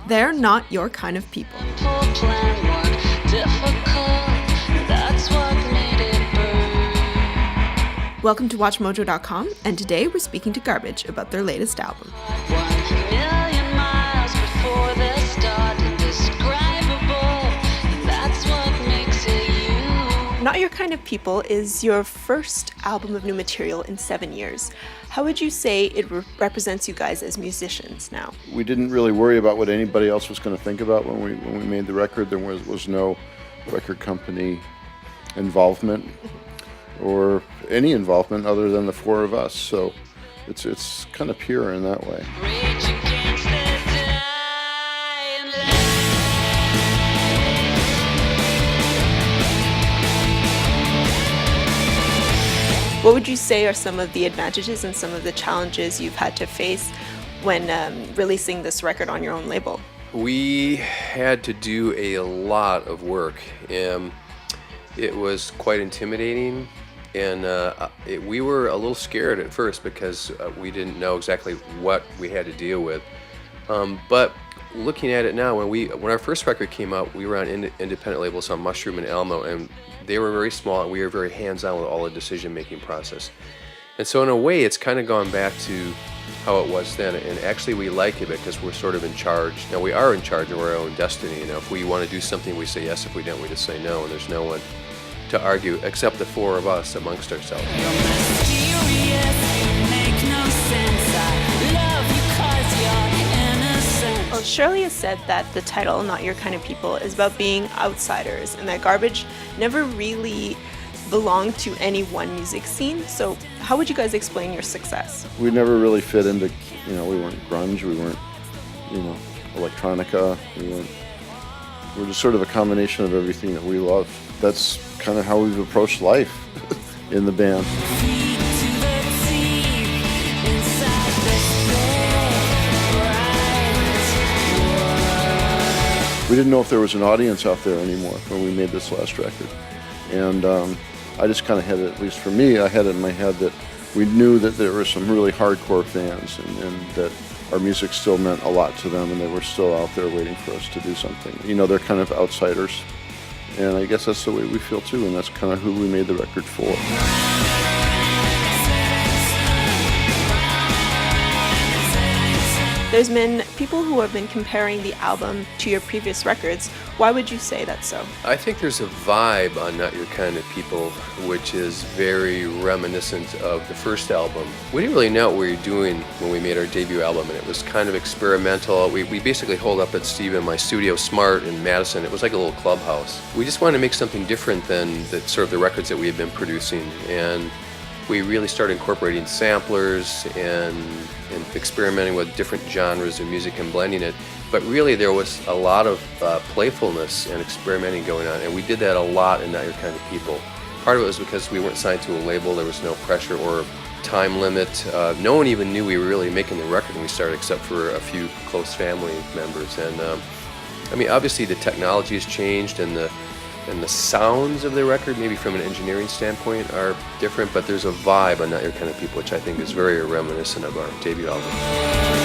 They're not your kind of people. Welcome to WatchMojo.com, and today we're speaking to Garbage about their latest album. Not Your Kind of People is your first album of new material in 7 years. How would you say it represents you guys as musicians now? We didn't really worry about what anybody else was going to think about when we made the record. There was no record company involvement or any involvement other than the four of us. So it's kind of pure in that way. What would you say are some of the advantages and some of the challenges you've had to face when releasing this record on your own label? We had to do a lot of work. It was quite intimidating, and we were a little scared at first because we didn't know exactly what we had to deal with. But looking at it now, when our first record came out, we were on independent labels on Mushroom and Alamo, and they were very small, and we were very hands-on with all the decision-making process. And so in a way, it's kind of gone back to how it was then, and actually we like it because we're sort of in charge. Now we are in charge of our own destiny. You know, if we want to do something, we say yes. If we don't, we just say no, and there's no one to argue except the four of us amongst ourselves. Well, Shirley has said that the title, Not Your Kind of People, is about being outsiders and that Garbage never really belonged to any one music scene. So how would you guys explain your success? We never really fit into, we weren't grunge, we weren't, electronica, we're just sort of a combination of everything that we love. That's kind of how we've approached life in the band. We didn't know if there was an audience out there anymore when we made this last record. And I just kind of had it, at least for me, I had it in my head that we knew that there were some really hardcore fans and that our music still meant a lot to them and they were still out there waiting for us to do something. They're kind of outsiders. And I guess that's the way we feel too, and that's kind of who we made the record for. There's been people who have been comparing the album to your previous records. Why would you say that's so? I think there's a vibe on Not Your Kind of People which is very reminiscent of the first album. We didn't really know what we were doing when we made our debut album, and it was kind of experimental. We basically holed up at Steve in my studio, Smart, in Madison. It was like a little clubhouse. We just wanted to make something different than the records that we had been producing, and we really started incorporating samplers and experimenting with different genres of music and blending it. But really there was a lot of playfulness and experimenting going on, and we did that a lot in Not Your Kind of People. Part of it was because we weren't signed to a label, there was no pressure or time limit. No one even knew we were really making the record when we started except for a few close family members. And obviously the technology has changed and the sounds of the record, maybe from an engineering standpoint, are different, but there's a vibe on Not Your Kind of People which I think is very reminiscent of our debut album.